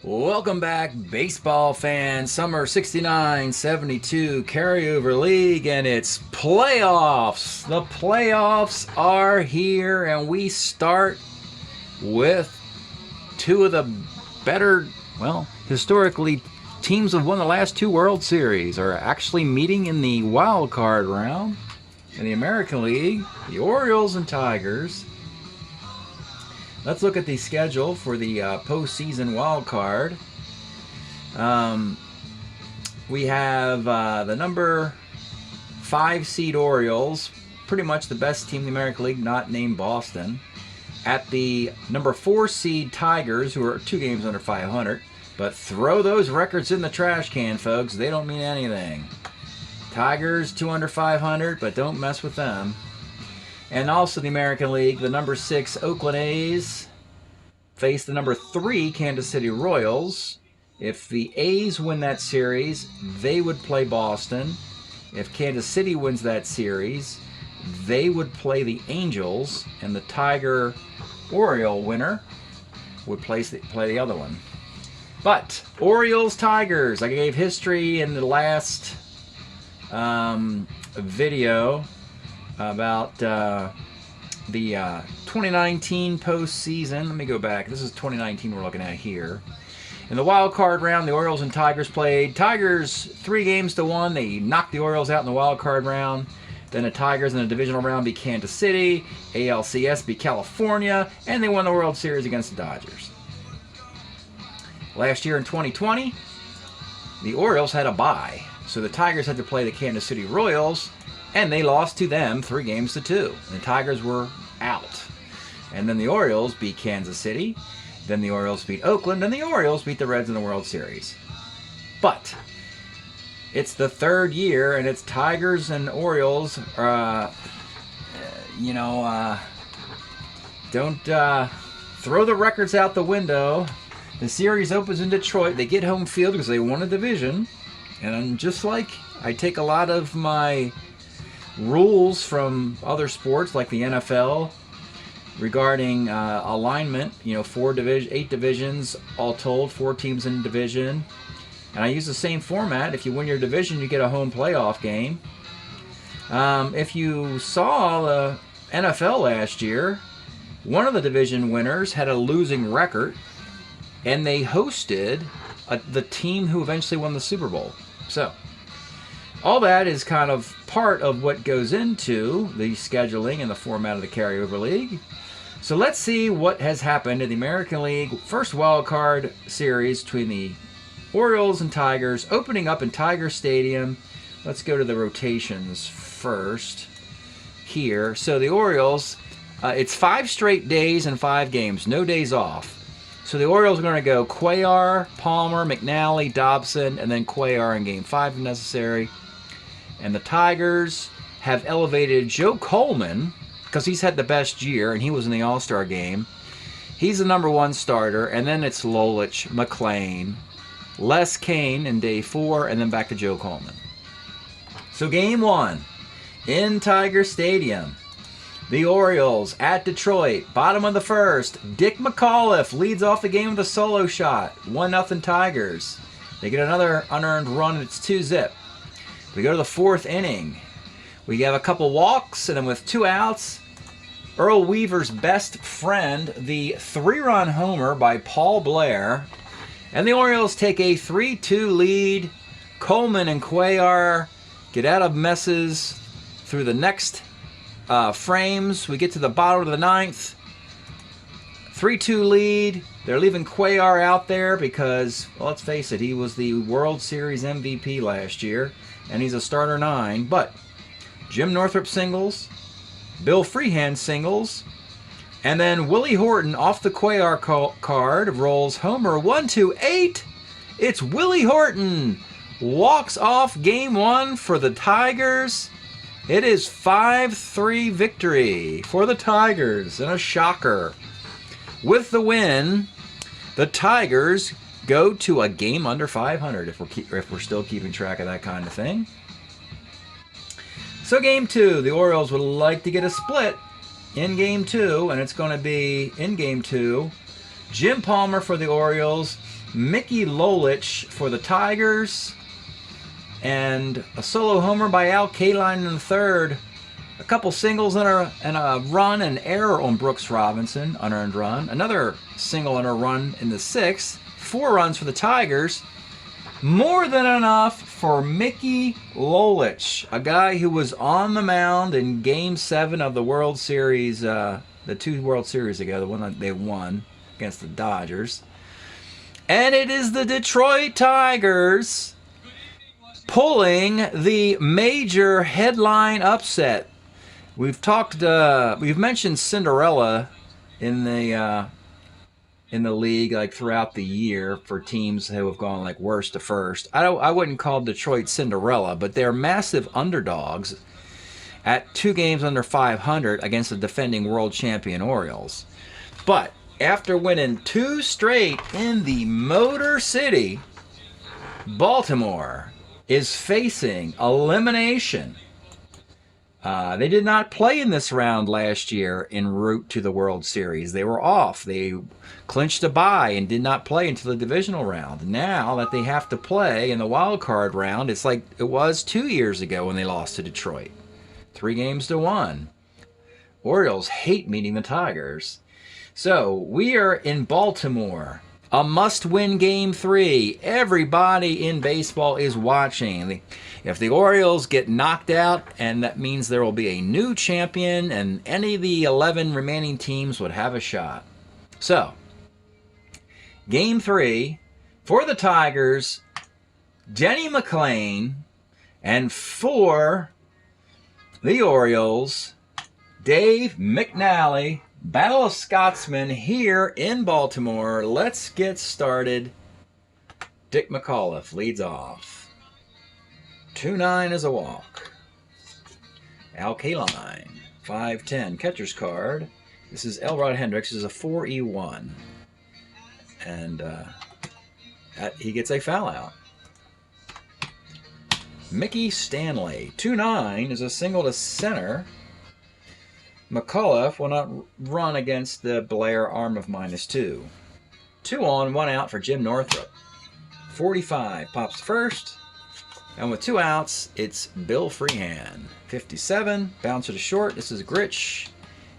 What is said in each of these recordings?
Welcome back, baseball fans. Summer 69-72 carryover league, and it's playoffs. The playoffs are here, and we start with two of the better, historically, teams have won the last two World Series are actually meeting in the wild card round in the American League. The Orioles and Tigers. Let's look at the schedule for the postseason wild card. We have the number 5 seed Orioles, pretty much the best team in the American League, not named Boston. At the number 4 seed Tigers, who are 2 games under 500. But throw those records in the trash can, folks. They don't mean anything. Tigers 2 under 500, but don't mess with them. And also the American League, the number 6 Oakland A's face the number 3 Kansas City Royals. If the A's win that series, they would play Boston. If Kansas City wins that series, they would play the Angels, and the Tiger-Oriole winner would play the other one. But Orioles-Tigers, I gave history in the last video about the 2019 postseason. Let me go back. This is 2019 we're looking at here. In the wild card round, the Orioles and Tigers played. Tigers 3-1. They knocked the Orioles out in the wild card round. Then the Tigers in the divisional round beat Kansas City. ALCS beat California. And they won the World Series against the Dodgers. Last year in 2020, the Orioles had a bye. So the Tigers had to play the Kansas City Royals, and they lost to them 3-2. The Tigers were out. And then the Orioles beat Kansas City. Then the Orioles beat Oakland. And the Orioles beat the Reds in the World Series. But it's the third year, and it's Tigers and Orioles. Don't throw the records out the window. The series opens in Detroit. They get home field because they won a division. And just like I take a lot of my rules from other sports like the NFL regarding alignment, 8 divisions all told, 4 teams in division. And I use the same format. If you win your division, you get a home playoff game. If you saw the NFL last year, one of the division winners had a losing record, and they hosted the team who eventually won the Super Bowl. So, all that is kind of part of what goes into the scheduling and the format of the carryover league. So let's see what has happened in the American League first wild card series between the Orioles and Tigers, opening up in Tiger Stadium. Let's go to the rotations first here. So the Orioles, it's 5 straight days and 5 games, no days off. So the Orioles are going to go Cuellar, Palmer, McNally, Dobson, and then Cuellar in Game 5 if necessary. And the Tigers have elevated Joe Coleman, because he's had the best year, and he was in the All-Star game. He's the number 1 starter, and then it's Lolich, McLean, Les Kane in Day 4, and then back to Joe Coleman. So Game 1 in Tiger Stadium. The Orioles at Detroit, bottom of the first. Dick McAuliffe leads off the game with a solo shot. 1-0 Tigers. They get another unearned run, and it's 2-zip. We go to the 4th inning. We have a couple walks, and then with 2 outs, Earl Weaver's best friend, the 3-run homer by Paul Blair. And the Orioles take a 3-2 lead. Coleman and Cuellar get out of messes through the next frames. We get to the bottom of the 9th. 3-2 lead. They're leaving Cuellar out there because, well, let's face it, he was the World Series MVP last year, and he's a starter 9. But Jim Northrup singles, Bill Freehan singles, and then Willie Horton off the Cuellar card rolls homer 1-8. It's Willie Horton. Walks off Game 1 for the Tigers. It is 5-3 victory for the Tigers, and a shocker. With the win, the Tigers go to a game under 500 if we're still keeping track of that kind of thing. So Game 2, the Orioles would like to get a split in Game 2, and it's going to be in Game 2. Jim Palmer for the Orioles Mickey Lolich for the Tigers, and a solo homer by Al Kaline in the third. A couple singles and a run and error on Brooks Robinson, unearned run. Another single and a run in the sixth. 4 runs for the Tigers. More than enough for Mickey Lolich, a guy who was on the mound in Game 7 of the World Series, the 2 World Series ago, the one that they won against the Dodgers. And it is the Detroit Tigers pulling the major headline upset. We've mentioned Cinderella in the league, like throughout the year, for teams who have gone like worst to first. I wouldn't call Detroit Cinderella, but they're massive underdogs at 2 games under 500 against the defending world champion Orioles. But after winning 2 straight in the Motor City, Baltimore is facing elimination. They did not play in this round last year en route to the World Series. They were off. They clinched a bye and did not play until the divisional round. Now that they have to play in the Wildcard round, it's like it was 2 years ago when they lost to Detroit. 3-1. Orioles hate meeting the Tigers. So we are in Baltimore. A must-win Game 3. Everybody in baseball is watching. If the Orioles get knocked out, and that means there will be a new champion, and any of the 11 remaining teams would have a shot. So, Game 3 for the Tigers, Denny McLain, and for the Orioles, Dave McNally. Battle of Scotsmen here in Baltimore. Let's get started. Dick McAuliffe leads off. 2-9 is a walk. Al Kaline, 5-10. Catcher's card. This is Elrod Hendricks. This is a 4E1. And he gets a foul out. Mickey Stanley, 2-9 is a single to center. McAuliffe will not run against the Blair arm of -2. 2 on, 1 out for Jim Northrup. 45 pops first. And with 2 outs, it's Bill Freehand. 57, bouncer to short. This is Gritch.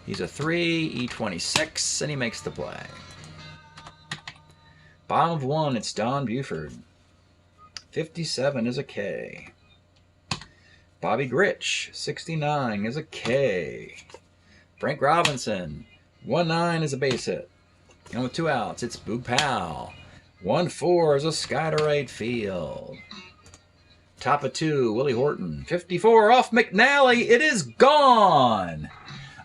He's a 3, E26, and he makes the play. Bottom of 1, it's Don Buford. 57 is a K. Bobby Gritch, 69 is a K. Frank Robinson, 1-9 is a base hit. And with 2 outs, it's Boog Powell. 1-4 is a sky to right field. Top of 2, Willie Horton. 54 off McNally. It is gone.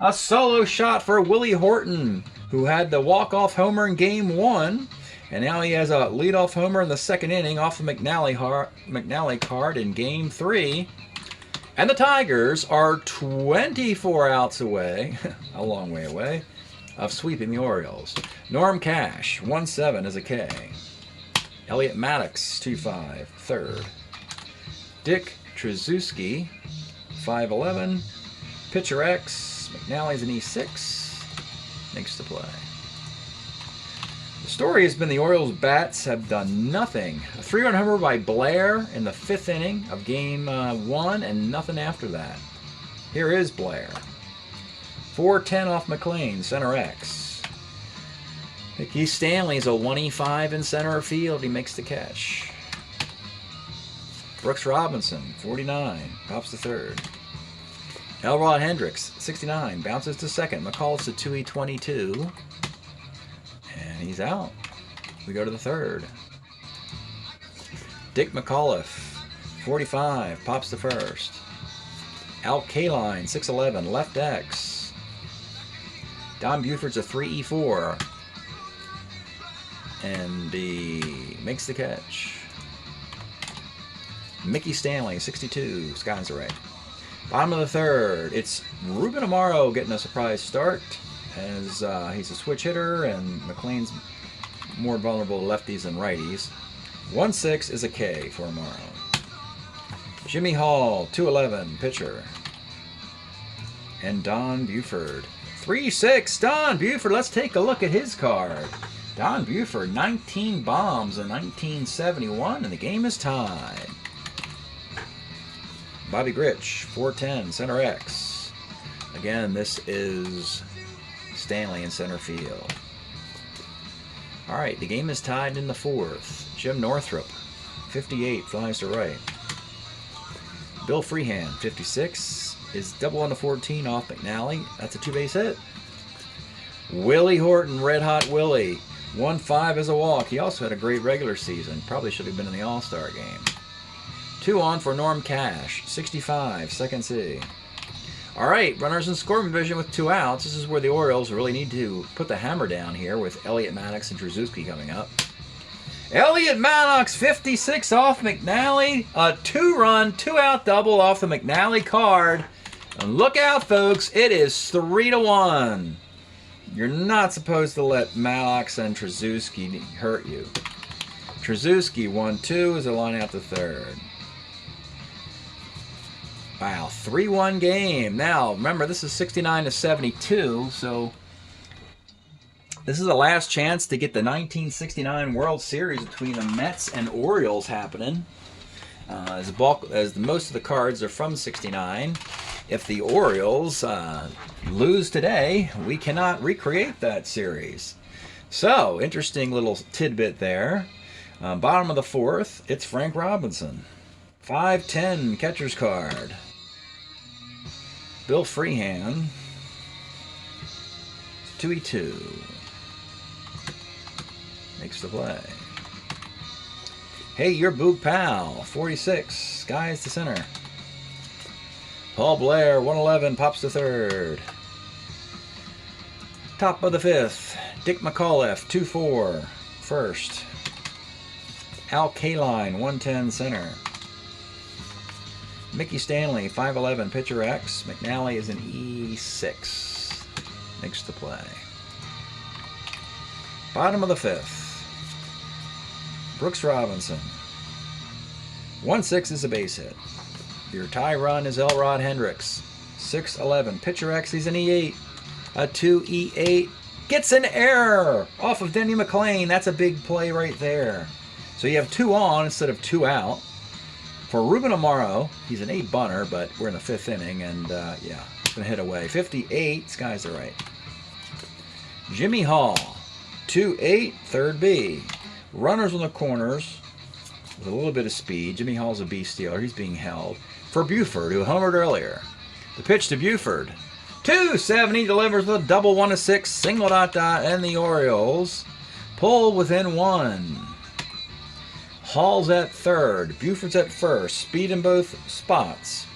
A solo shot for Willie Horton, who had the walk-off homer in Game 1. And now he has a leadoff homer in the second inning off the McNally card in Game 3. And the Tigers are 24 outs away, a long way away, of sweeping the Orioles. Norm Cash, 1-7 is a K. Elliot Maddox, 2-5, third. Dick Trzeski, 5-11. Pitcher X, McNally's an E6, makes the play. The story has been the Orioles' bats have done nothing. A 3-run homer by Blair in the 5th inning of Game 1, and nothing after that. Here is Blair. 4-10 off McLean, center X. Mickey Stanley's a 1E5 in center field. He makes the catch. Brooks Robinson, 49, pops to third. Elrod Hendricks, 69, bounces to second. McCall's a 2E22. And he's out. We go to the third. Dick McAuliffe, 45, pops to first. Al Kaline, 6'11", left X. Don Buford's a 3E4. And he makes the catch. Mickey Stanley, 62, skies are right. Bottom of the third, it's Ruben Amaro getting a surprise start, as he's a switch hitter, and McLean's more vulnerable to lefties than righties. 1-6 is a K for Amaro. Jimmy Hall, 2'11", pitcher. And Don Buford, 3-6. Don Buford, let's take a look at his card. Don Buford, 19 bombs in 1971, and the game is tied. Bobby Grich, 410, center X. Again, this is Stanley in center field. All right, the game is tied in the fourth. Jim Northrup, 58, flies to right. Bill Freehand, 56, is double on the 14 off McNally. That's a two-base hit. Willie Horton, Red Hot Willie, 1-5 as a walk. He also had a great regular season. Probably should have been in the All-Star game. 2 on for Norm Cash, 65, second C. All right, runners in scoring position with 2 outs. This is where the Orioles really need to put the hammer down here with Elliott Maddox and Trzaskowski coming up. Elliott Maddox, 56 off McNally. A 2-run, 2-out double off the McNally card. And look out, folks. It is 3-1. You're not supposed to let Maddox and Trzaskowski hurt you. Trzaskowski 1-2 as a line out to third. Wow, 3-1 game. Now, remember, this is 69-72, so this is the last chance to get the 1969 World Series between the Mets and Orioles happening. As most of the cards are from 69. If the Orioles lose today, we cannot recreate that series. So, interesting little tidbit there. Bottom of the fourth, it's Frank Robinson. 5-10 catcher's card. Bill Freehand. 2-2. Makes the play. Hey, you're Boog Powell. 46. Skies to center. Paul Blair, 111, pops to third. Top of the fifth. Dick McAuliffe, 2-4, first. Al Kaline, 110, center. Mickey Stanley, 5'11", pitcher X. McNally is an E6. Makes the play. Bottom of the fifth. Brooks Robinson. 1-6 is a base hit. Your tie run is Elrod Hendricks. 6'11", pitcher X. He's an E8. A 2-E8. Gets an error off of Denny McLain. That's a big play right there. So you have 2 on instead of 2 out. For Ruben Amaro, he's an 8 bunter, but we're in the 5th inning, and yeah, it's going to hit away. 58, skies to right. Jimmy Hall, 2-8, third B. Runners on the corners with a little bit of speed. Jimmy Hall's a B stealer. He's being held. For Buford, who homered earlier. The pitch to Buford. 270 delivers with a double 1-6, single dot, and the Orioles pull within 1. Hall's at third. Buford's at first. Speed in both spots.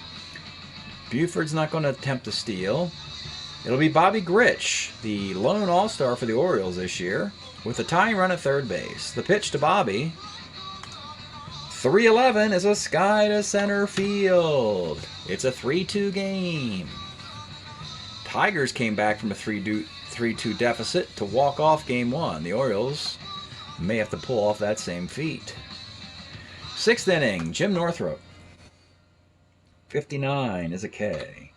Buford's not going to attempt to steal. It'll be Bobby Grich, the lone all-star for the Orioles this year, with a tying run at third base. The pitch to Bobby. 3-11 is a sky to center field. It's a 3-2 game. Tigers came back from a 3-2 deficit to walk off game 1. The Orioles may have to pull off that same feat. 6th inning, Jim Northrup. 59 is a K.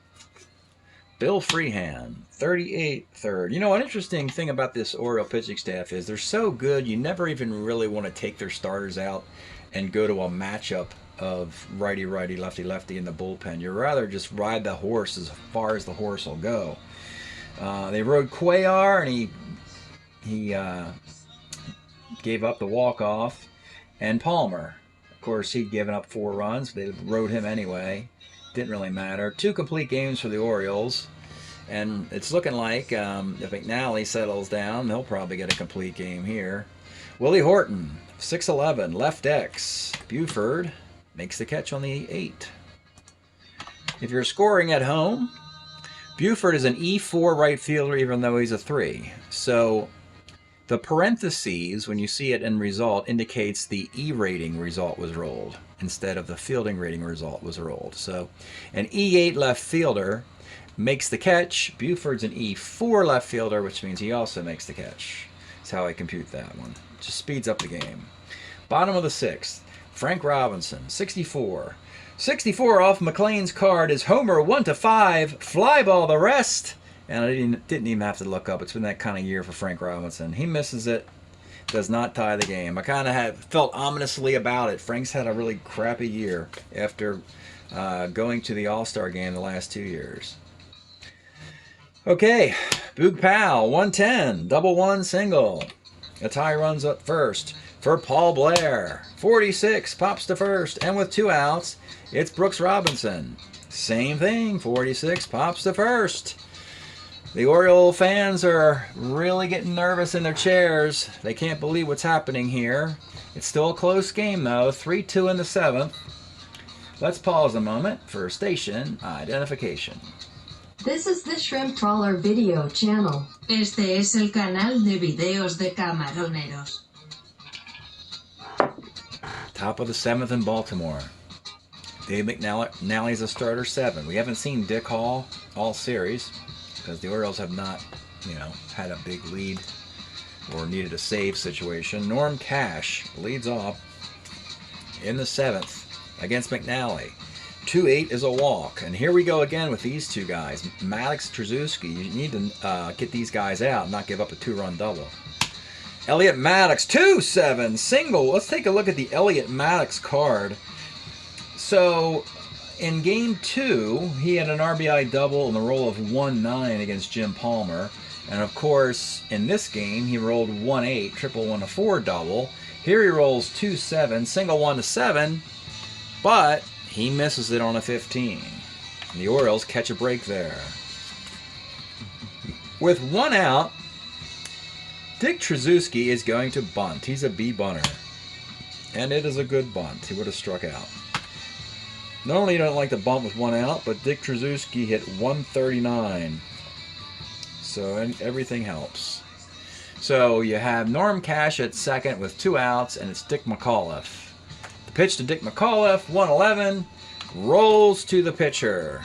Bill Freehand, 38, third. You know, an interesting thing about this Oriole pitching staff is they're so good, you never even really want to take their starters out and go to a matchup of righty-righty, lefty-lefty in the bullpen. You'd rather just ride the horse as far as the horse will go. They rode Cuellar, and he gave up the walk-off. And Palmer. Of course, he'd given up 4 runs. They rode him anyway. Didn't really matter. 2 complete games for the Orioles. And it's looking like if McNally settles down, they'll probably get a complete game here. Willie Horton, 6'11", left X. Buford makes the catch on the 8. If you're scoring at home, Buford is an E4 right fielder even though he's a 3. So the parentheses, when you see it in result, indicates the E rating result was rolled instead of the fielding rating result was rolled. So an E8 left fielder makes the catch. Buford's an E4 left fielder, which means he also makes the catch. That's how I compute that one. Just speeds up the game. Bottom of the 6th, Frank Robinson, 64. 64 off McLean's card is homer 1-5, fly ball the rest. And I didn't even have to look up. It's been that kind of year for Frank Robinson. He misses it. does not tie the game. I kind of felt ominously about it. Frank's had a really crappy year after going to the All-Star game the last 2 years. Okay, Boog Powell, 110, double one single. A tie runs up first for Paul Blair. 46, pops to first, and with 2 outs, it's Brooks Robinson. Same thing, 46, pops to first. The Oriole fans are really getting nervous in their chairs. They can't believe what's happening here. It's still a close game, though. 3-2 in the 7th. Let's pause a moment for station identification. This is the Shrimp Trawler video channel. Este es el canal de videos de camaroneros. Top of the 7th in Baltimore. Dave McNally's a starter 7. We haven't seen Dick Hall all series, because the Orioles have not, had a big lead or needed a save situation. Norm Cash leads off in the 7th against McNally. 2-8 is a walk. And here we go again with these two guys. Maddox, Trzaskowski. You need to get these guys out and not give up a 2-run double. Elliot Maddox, 2-7, single. Let's take a look at the Elliot Maddox card. So in game 2, he had an RBI double in the roll of 1-9 against Jim Palmer. And of course, in this game, he rolled 1-8, triple 1-4 double. Here he rolls 2-7, single 1-7, but he misses it on a 15. And the Orioles catch a break there. With 1 out, Dick Trzaskowski is going to bunt. He's a B-bunter. And it is a good bunt. He would have struck out. Normally you don't like to bunt with 1 out, but Dick Trzaskowski hit 139. So everything helps. So you have Norm Cash at second with 2 outs, and it's Dick McAuliffe. The pitch to Dick McAuliffe, 111, rolls to the pitcher.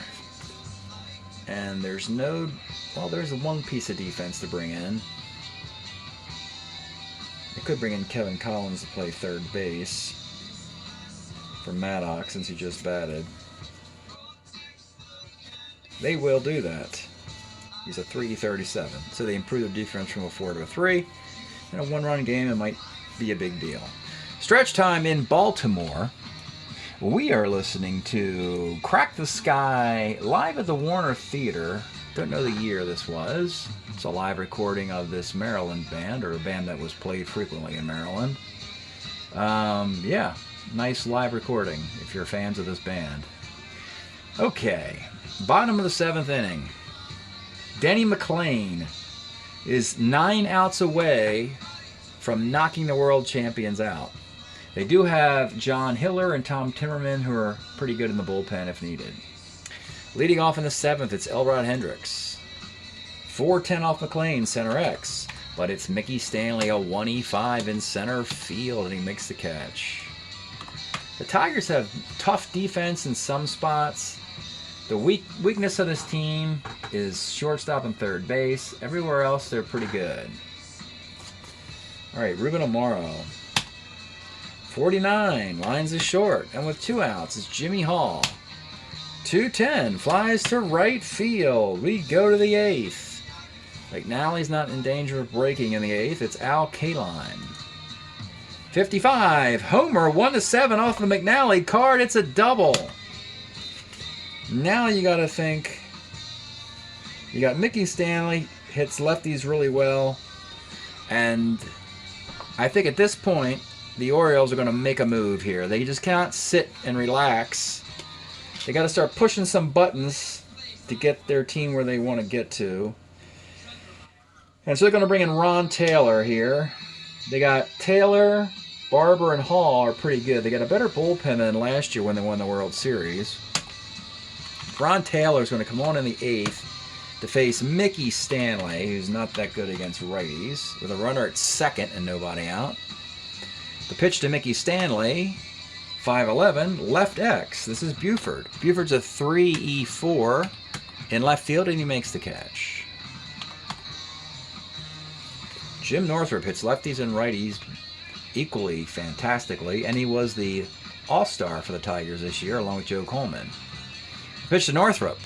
And there's there's one piece of defense to bring in. They could bring in Kevin Collins to play third base for Maddox since he just batted. They will do that. He's a 3.37. So they improve their defense from a 4 to a 3. In a 1-run game, it might be a big deal. Stretch time in Baltimore. We are listening to Crack the Sky live at the Warner Theater. Don't know the year this was. It's a live recording of this Maryland band, or a band that was played frequently in Maryland. Yeah, nice live recording if you're fans of this band. Okay, bottom of the 7th inning. Denny McLain is 9 outs away from knocking the world champions out. They do have John Hiller and Tom Timmerman, who are pretty good in the bullpen if needed. Leading off in the 7th, it's Elrod Hendricks. 4-10 off McLain, center X. But it's Mickey Stanley, a 1E5 in center field, and he makes the catch. The Tigers have tough defense in some spots. The weakness of this team is shortstop and third base. Everywhere else, they're pretty good. All right, Ruben Amaro. 49, lines is short, and with 2 outs, it's Jimmy Hall. 2-10, flies to right field. We go to the 8th. McNally's not in danger of breaking in the 8th. It's Al Kaline. 55, homer, 1-7 off the McNally card. It's a double. Now you got to think. You got Mickey Stanley, hits lefties really well. And I think at this point, the Orioles are going to make a move here. They just can't sit and relax. They got to start pushing some buttons to get their team where they want to get to. And so they're going to bring in Ron Taylor here. They got Taylor, Barber, and Hall are pretty good. They got a better bullpen than last year when they won the World Series. Ron Taylor is going to come on in the 8th to face Mickey Stanley, who's not that good against righties, with a runner at second and nobody out. The pitch to Mickey Stanley, 5-11, left X. This is Buford. Buford's a 3E4 in left field, and he makes the catch. Jim Northrup hits lefties and righties equally fantastically, and he was the All-Star for the Tigers this year, along with Joe Coleman. Pitch to Northrup.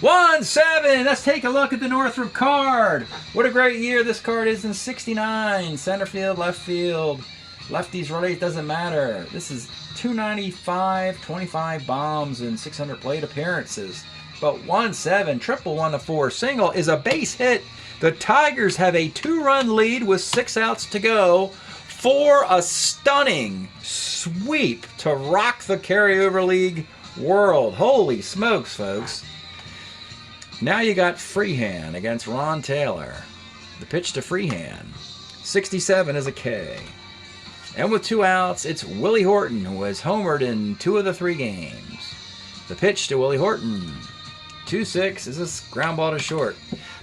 1-7. Let's take a look at the Northrop card. What a great year this card is in 69. Center field, left field. Lefties, righties, doesn't matter. This is 295, 25 bombs, and 600 plate appearances. But 1-7, triple 1-4 single is a base hit. The Tigers have a 2-run lead with 6 outs to go for a stunning sweep to rock the carryover league world. Holy smokes, folks. Now you got Freehand against Ron Taylor. The pitch to Freehand. 67 is a K. And with 2 outs, it's Willie Horton, who has homered in 2 of the 3 games. The pitch to Willie Horton. 2-6 is a ground ball to short.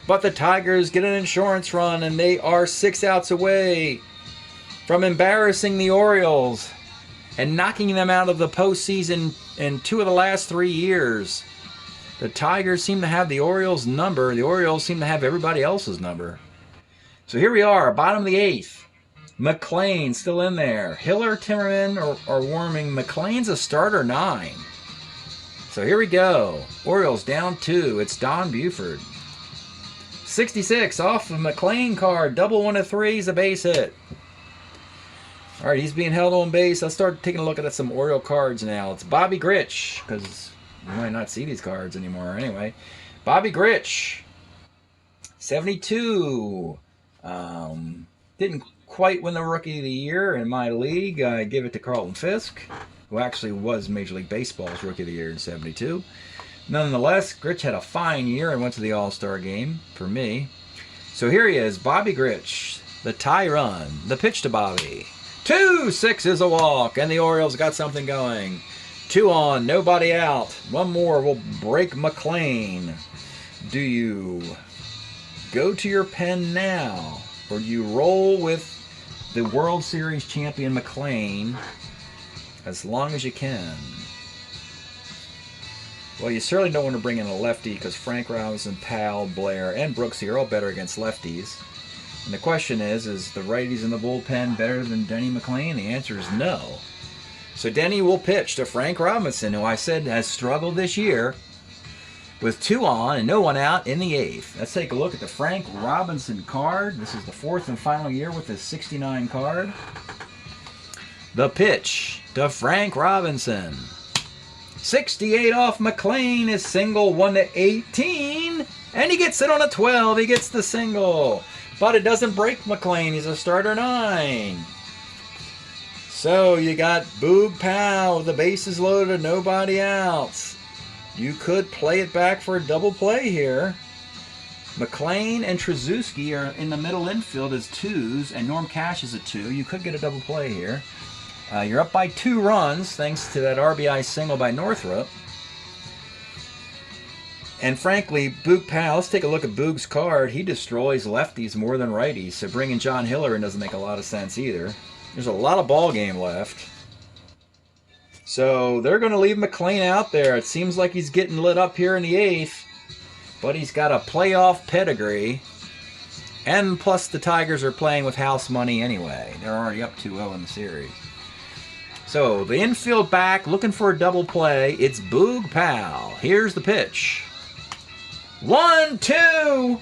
But the Tigers get an insurance run, and they are 6 outs away from embarrassing the Orioles and knocking them out of the postseason in 2 of the last 3 years. The Tigers seem to have the Orioles' number. The Orioles seem to have everybody else's number. So here we are, bottom of the 8th. McLean still in there. Hiller, Timmerman are warming. McLean's a starter 9. So here we go. Orioles down 2. It's Don Buford. 66 off the McLean card. Double 1-3 is a base hit. All right, he's being held on base. Let's start taking a look at some Oriole cards now. It's Bobby Grich, because you might not see these cards anymore anyway. Bobby Grich, 72. Didn't quite win the Rookie of the Year in my league. I give it to Carlton Fisk, who actually was Major League Baseball's Rookie of the Year in 72. Nonetheless, Grich had a fine year and went to the All-Star game for me. So here he is, Bobby Grich, the tie run, the pitch to Bobby. 2-6 is a walk, and the Orioles got something going. 2 on, nobody out. 1 more will break McLean. Do you go to your pen now, or do you roll with the World Series champion McLean as long as you can? Well, you certainly don't want to bring in a lefty because Frank Robinson, Powell, Blair, and Brooksy are all better against lefties. And the question is the righties in the bullpen better than Denny McLean? The answer is no. So Denny will pitch to Frank Robinson, who I said has struggled this year, with 2 on and no one out in the 8th. Let's take a look at the Frank Robinson card. This is the 4th and final year with his 69 card. The pitch to Frank Robinson. 68 off McLean is single 1-18. And he gets it on a 12. He gets the single. But it doesn't break McLean. He's a starter 9. So you got Boog Powell. The bases loaded. Nobody else. You could play it back for a double play here. McLean and Trzeski are in the middle infield as 2s, and Norm Cash is a 2. You could get a double play here. You're up by 2 runs thanks to that RBI single by Northrop. And frankly, Boog Powell, let's take a look at Boog's card. He destroys lefties more than righties, so bringing John Hiller in doesn't make a lot of sense either. There's a lot of ball game left. So they're going to leave McLean out there. It seems like he's getting lit up here in the 8th, but he's got a playoff pedigree. And plus the Tigers are playing with house money anyway. They're already up 2-0 in the series. So the infield back looking for a double play. It's Boog Powell. Here's the pitch. 1-2.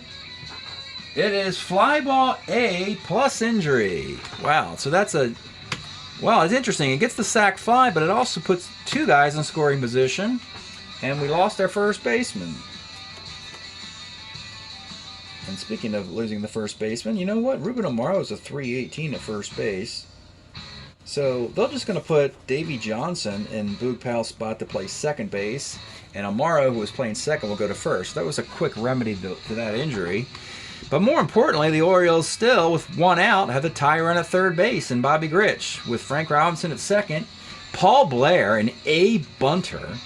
It is fly ball A plus injury. Wow. So that's a... Well, it's interesting. It gets the sac fly, but it also puts 2 guys in scoring position. And we lost our first baseman. And speaking of losing the first baseman, you know what? Ruben Amaro is a 318 at first base. So they're just going to put Davey Johnson in Boog Powell's spot to play second base. And Amaro, who was playing second, will go to first. That was a quick remedy to that injury. But more importantly, the Orioles still, with 1 out, have the tie run at third base and Bobby Grich, with Frank Robinson at second. Paul Blair, an A bunter.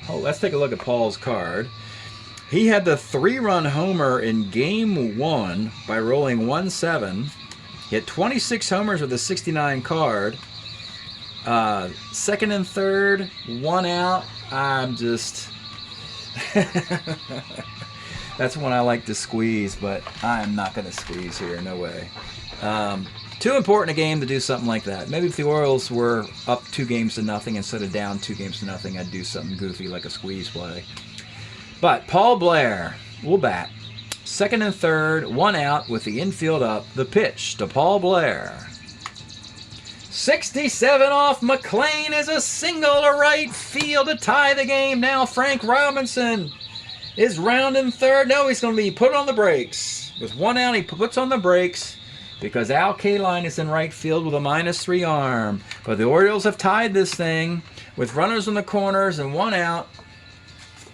Oh, let's take a look at Paul's card. He had the 3-run homer in Game 1 by rolling 1-7. He had 26 homers with a 69 card. Second and third, 1 out. I'm just... That's one I like to squeeze, but I'm not going to squeeze here. No way. Too important a game to do something like that. Maybe if the Orioles were up 2-0 instead of down 2-0, I'd do something goofy like a squeeze play. But Paul Blair will bat. Second and third, one out with the infield up. The pitch to Paul Blair. 67 off McLean is a single to right field to tie the game. Now Frank Robinson is rounding third. No, he's going to be put on the brakes. With one out, he puts on the brakes because Al Kaline is in right field with a -3 arm. But the Orioles have tied this thing with runners in the corners and one out.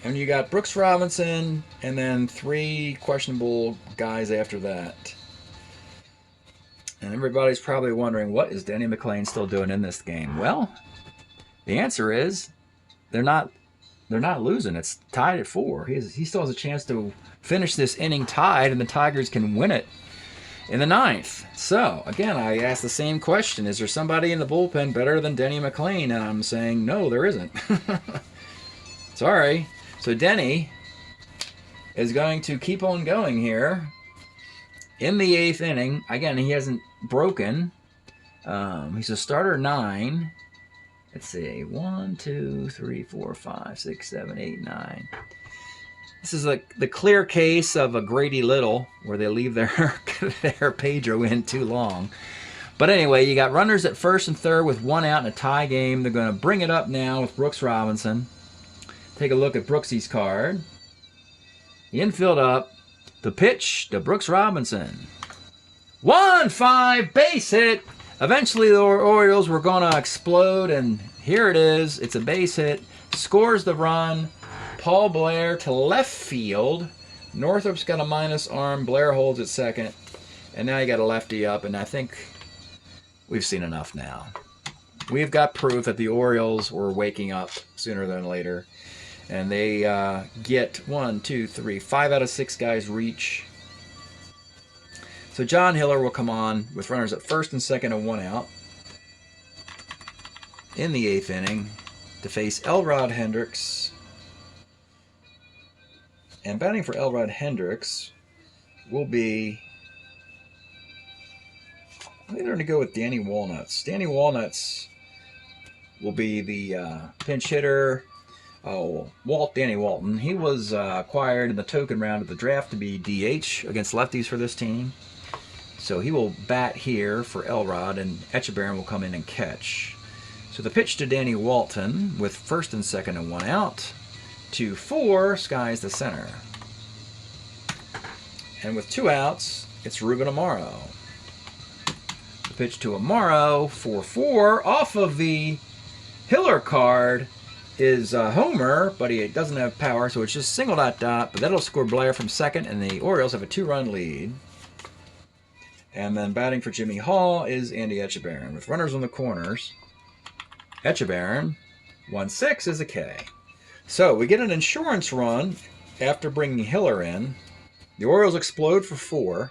And you got Brooks Robinson and then 3 questionable guys after that. And everybody's probably wondering, what is Denny McLain still doing in this game? Well, the answer is they're not losing. It's tied at 4. He still has a chance to finish this inning tied, and the Tigers can win it in the 9th. So, again, I asked the same question. Is there somebody in the bullpen better than Denny McLain? And I'm saying, no, there isn't. Sorry. So Denny is going to keep on going here in the 8th inning. Again, he hasn't broken. He's a starter 9. Let's see. 1, 2, 3, 4, 5, 6, 7, 8, 9. This is like the clear case of a Grady Little, where they leave their Pedro in too long. But anyway, you got runners at first and third with one out in a tie game. They're going to bring it up now with Brooks Robinson. Take a look at Brooksy's card. The infield up. The pitch to Brooks Robinson. 1-5 base hit. Eventually the Orioles were going to explode, and here it is. It's a base hit. Scores the run. Paul Blair to left field. Northrop's got a minus arm. Blair holds at second. And now you got a lefty up, and I think we've seen enough now. We've got proof that the Orioles were waking up sooner than later. And they get 5 out of 6 guys reach. So John Hiller will come on with runners at first and second and one out in the 8th inning to face Elrod Hendricks. And batting for Elrod Hendricks will be, I think they're going to go with Danny Walnuts. Danny Walnuts will be the pinch hitter. Danny Walton. He was acquired in the token round of the draft to be DH against lefties for this team. So he will bat here for Elrod, and Echebarren will come in and catch. So the pitch to Danny Walton with first and second and one out. 2-4, skies the center. And with 2 outs, it's Ruben Amaro. The pitch to Amaro, 4-4, off of the Hiller card. Is Homer, but he doesn't have power, so it's just single dot, but that'll score Blair from second, and the Orioles have a 2-run lead. And then batting for Jimmy Hall is Andy Echebarren. With runners on the corners, Echebarren, 1-6 is a K. So we get an insurance run after bringing Hiller in. The Orioles explode for 4.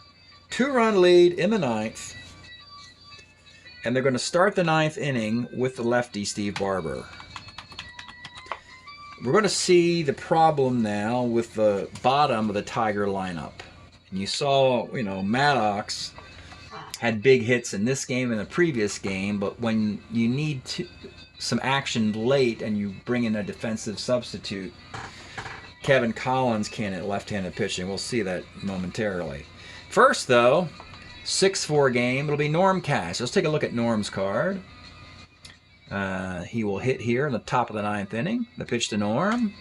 2-run lead in the 9th. And they're going to start the 9th inning with the lefty Steve Barber. We're going to see the problem now with the bottom of the Tiger lineup. And you saw, Maddox had big hits in this game and the previous game, but when you need some action late and you bring in a defensive substitute, Kevin Collins can't hit left-handed pitching. We'll see that momentarily. First, though, 6-4 game. It'll be Norm Cash. Let's take a look at Norm's card. He will hit here in the top of the 9th inning. The pitch to Norm.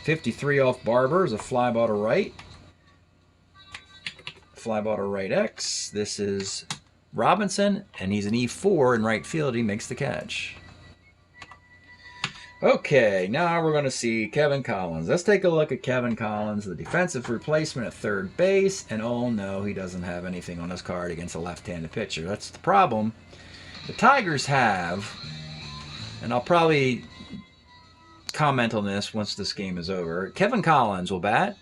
53 off Barber is a fly ball to right. Fly ball to right X. This is Robinson, and he's an E4 in right field. He makes the catch. Okay, now we're going to see Kevin Collins. Let's take a look at Kevin Collins, the defensive replacement at third base. And oh no, he doesn't have anything on his card against a left-handed pitcher. That's the problem. The Tigers have, and I'll probably comment on this once this game is over. Kevin Collins will bat.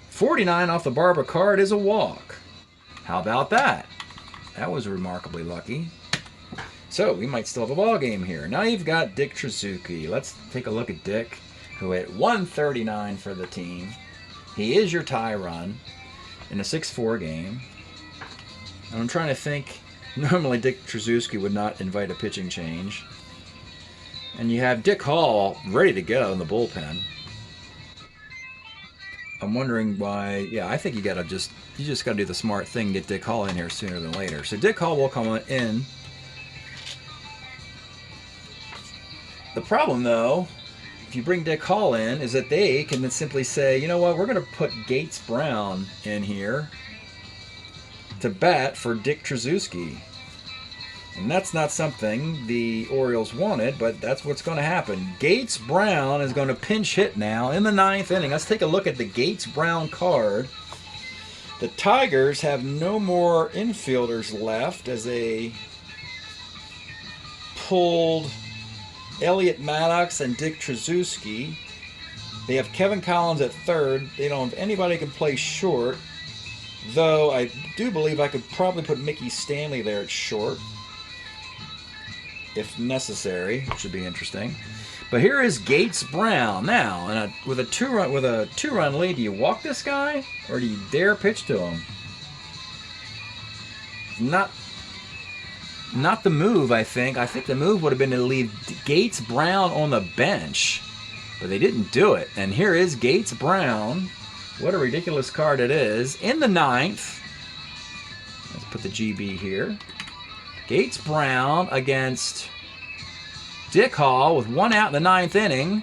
49 off the Barber card is a walk. How about that? That was remarkably lucky. So we might still have a ball game here. Now you've got Dick Tracewski. Let's take a look at Dick, who hit 139 for the team. He is your tie run in a 6-4 game. And I'm trying to think. Normally Dick Tracewski would not invite a pitching change. And you have Dick Hall ready to go in the bullpen. I'm wondering why. Yeah, I think you just gotta do the smart thing, get Dick Hall in here sooner than later. So Dick Hall will come in. The problem, though, if you bring Dick Hall in, is that they can then simply say, you know what, we're going to put Gates Brown in here to bat for Dick Tracewski. And that's not something the Orioles wanted, but that's what's going to happen. Gates Brown is going to pinch hit now in the 9th inning. Let's take a look at the Gates Brown card. The Tigers have no more infielders left as they pulled Elliot Maddox and Dick Tracewski. They have Kevin Collins at third. They don't have anybody who can play short, though I do believe I could probably put Mickey Stanley there at short if necessary, which would be interesting. But here is Gates Brown now, and with a two-run lead. Do you walk this guy, or do you dare pitch to him? Not the move, I think. I think the move would have been to leave Gates Brown on the bench, but they didn't do it. And here is Gates Brown. What a ridiculous card it is. In the 9th, let's put the GB here. Gates Brown against Dick Hall with 1 out in the 9th inning.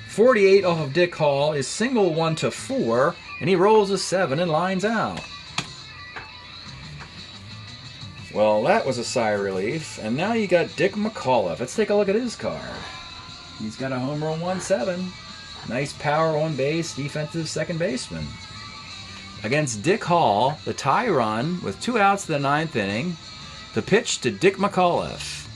48 off of Dick Hall is single 1-4, and he rolls a 7 and lines out. Well, that was a sigh of relief. And now you got Dick McAuliffe. Let's take a look at his card. He's got a home run 1-7. Nice power on base, defensive second baseman. Against Dick Hall, the tie run with 2 outs in the 9th inning. The pitch to Dick McAuliffe.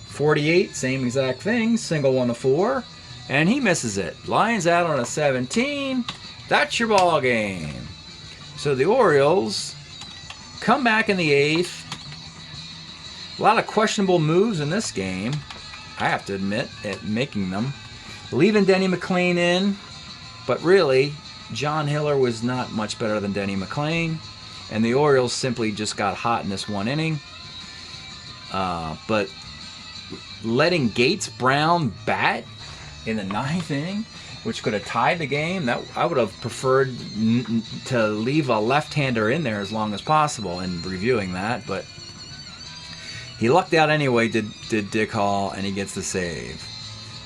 48, same exact thing, single 1-4. And he misses it. Lines out on a 17. That's your ball game. So the Orioles come back in the 8th. A lot of questionable moves in this game, I have to admit, at making them. Leaving Denny McLain in, but really, John Hiller was not much better than Denny McLain, and the Orioles simply just got hot in this 1 inning. But letting Gates Brown bat in the 9th inning, which could have tied the game, that I would have preferred to leave a left-hander in there as long as possible in reviewing that, but he lucked out anyway, did Dick Hall, and he gets the save.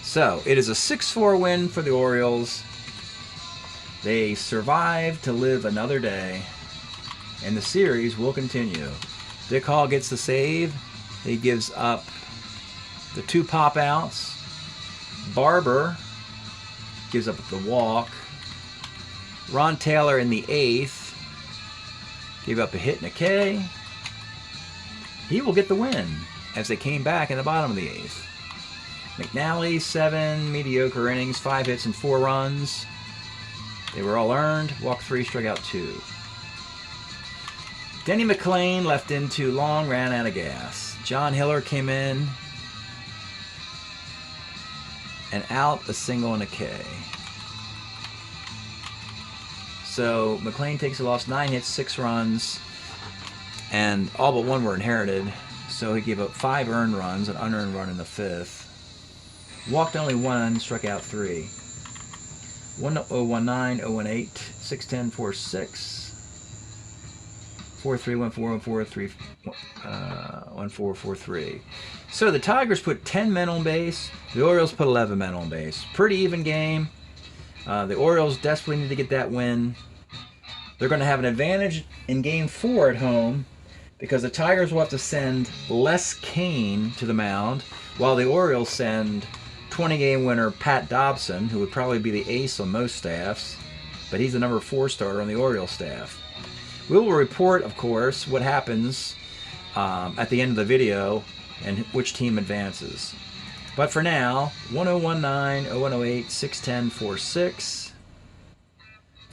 So, it is a 6-4 win for the Orioles. They survived to live another day, and the series will continue. Dick Hall gets the save. He gives up the 2 pop-outs. Barber gives up the walk. Ron Taylor in the 8th gave up a hit and a K. He will get the win as they came back in the bottom of the 8th. McNally, 7 mediocre innings, 5 hits and 4 runs. They were all earned. Walked 3, struck out 2. Denny McLain left in too long, ran out of gas. John Hiller came in and out, a single and a K. So McLain takes a loss, 9 hits, 6 runs, and all but 1 were inherited. So he gave up 5 earned runs, an unearned run in the 5th. Walked only 1, struck out 3. 1-0-1-9, 0-18, 6-10, 4-6. 4-3, 1-4, 1-4, 1-4, 4-3. So the Tigers put 10 men on base. The Orioles put 11 men on base. Pretty even game. The Orioles desperately need to get that win. They're going to have an advantage in Game 4 at home because the Tigers will have to send Les Kane to the mound while the Orioles send 20-game winner Pat Dobson, who would probably be the ace on most staffs, but he's the number 4 starter on the Orioles staff. We will report, of course, what happens at the end of the video and which team advances. But for now, 1-0-1-9, 0-1-08, 6-10, 4-6,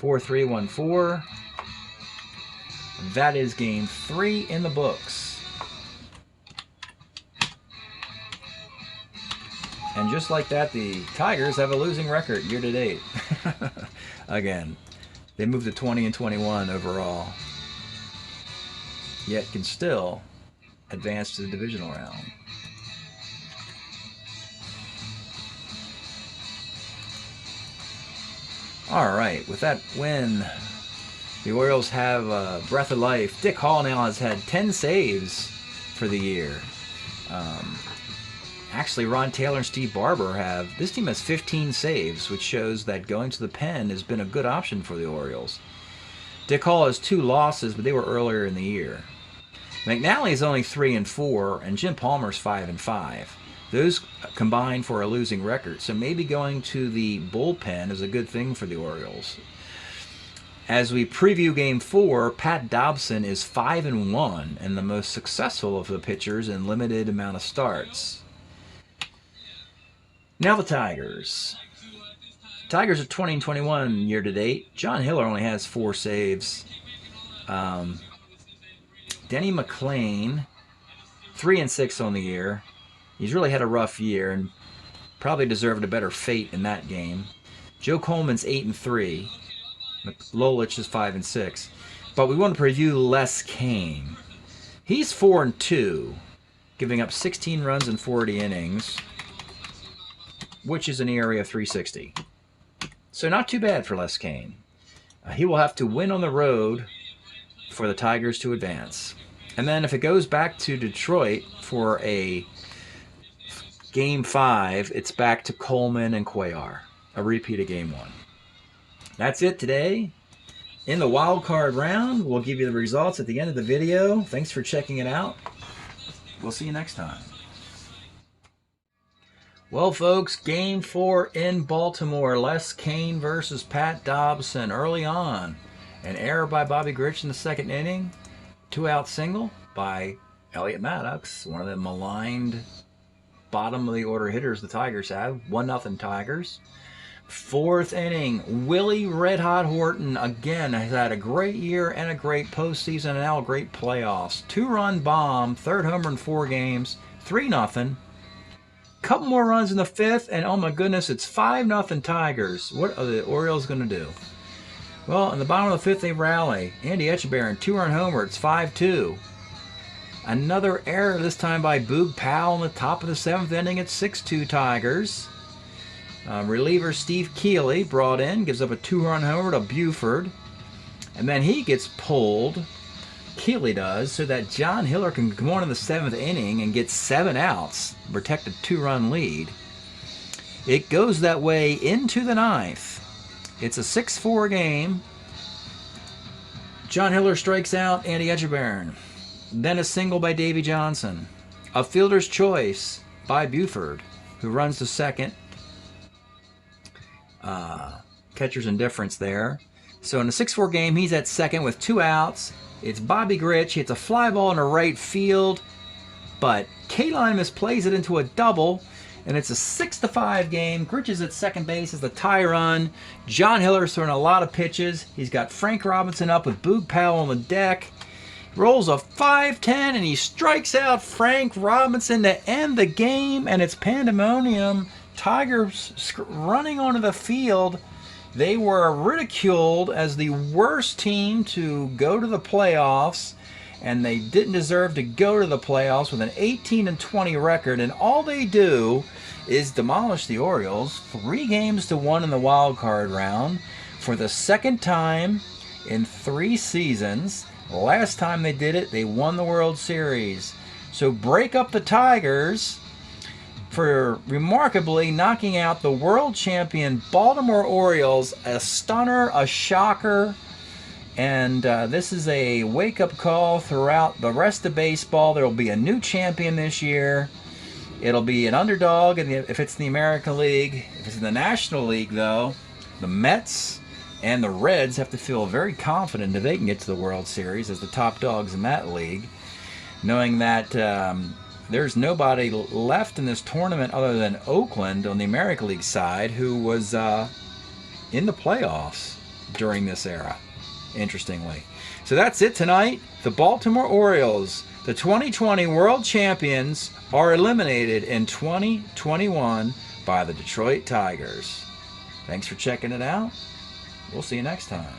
4-3, 1-4. That is Game 3 in the books. And just like that, the Tigers have a losing record year-to-date. Again, they moved to 20-21 overall, yet can still advance to the divisional round. All right, with that win, the Orioles have a breath of life. Dick Hall now has had 10 saves for the year. Actually, Ron Taylor and Steve Barber have. This team has 15 saves, which shows that going to the pen has been a good option for the Orioles. Dick Hall has 2 losses, but they were earlier in the year. McNally is only 3-4, and Jim Palmer's 5-5. Those combine for a losing record, so maybe going to the bullpen is a good thing for the Orioles. As we preview Game 4, Pat Dobson is 5-1 and the most successful of the pitchers in limited amount of starts. Now the Tigers. Tigers are 20-21 year-to-date. John Hiller only has 4 saves. Denny McLain, 3-6 on the year. He's really had a rough year and probably deserved a better fate in that game. Joe Coleman's 8-3. Lolich is 5-6. But we want to preview Les Kane. He's 4-2, giving up 16 runs in 40 innings, which is an ERA of 3.60. So not too bad for Les Kane. He will have to win on the road for the Tigers to advance. And then if it goes back to Detroit for a Game 5, it's back to Coleman and Cuellar. A repeat of Game 1. That's it today. In the wild card round, we'll give you the results at the end of the video. Thanks for checking it out. We'll see you next time. Well, folks, Game 4 in Baltimore. Les Kane versus Pat Dobson. Early on, an error by Bobby Grich in the second inning. 2-out single by Elliot Maddox, one of the maligned bottom-of-the-order hitters the Tigers have. 1-0 Tigers. 4th inning, Willie Red Hot Horton again has had a great year and a great postseason and now a great playoffs. 2-run bomb, 3rd homer in 4 games, 3-0. Couple more runs in the 5th, and oh my goodness, it's 5-0 Tigers. What are the Orioles going to do? Well, in the bottom of the 5th, they rally. Andy Etchebarren, 2-run homer. It's 5-2. Another error, this time by Boog Powell in the top of the 7th inning. It's 6-2 Tigers. Reliever Steve Keeley brought in, gives up a 2-run homer to Buford. And then he gets pulled, Keeley does, so that John Hiller can come on in the 7th inning and get 7 outs, protect a 2-run lead. It goes that way into the 9th. It's a 6-4 game. John Hiller strikes out Andy Etchebarren. Then a single by Davey Johnson. A fielder's choice by Buford, who runs to second. Catcher's indifference there. So in a 6-4 game, he's at second with 2 outs. It's Bobby Grich. He hits a fly ball into right field, but Kaline misplays it into a double, and it's a 6-5 game. Grich is at second base as the tie run. John Hiller's throwing a lot of pitches. He's got Frank Robinson up with Boog Powell on the deck. Rolls a 5-10, and he strikes out Frank Robinson to end the game, and it's pandemonium. Tigers running onto the field. They were ridiculed as the worst team to go to the playoffs, and they didn't deserve to go to the playoffs with an 18-20 record, and all they do is demolish the Orioles 3-1 in the wild card round for the second time in 3 seasons. Last time they did it, they won the World Series. So break up the Tigers for remarkably knocking out the world champion Baltimore Orioles. A stunner, a shocker, and this is a wake-up call throughout the rest of baseball. There will be a new champion this year. It'll be an underdog if it's in the American League. If it's in the National League, though, the Mets and the Reds have to feel very confident that they can get to the World Series as the top dogs in that league, knowing that there's nobody left in this tournament other than Oakland on the American League side who was in the playoffs during this era, interestingly. So that's it tonight. The Baltimore Orioles, the 2020 World Champions, are eliminated in 2021 by the Detroit Tigers. Thanks for checking it out. We'll see you next time.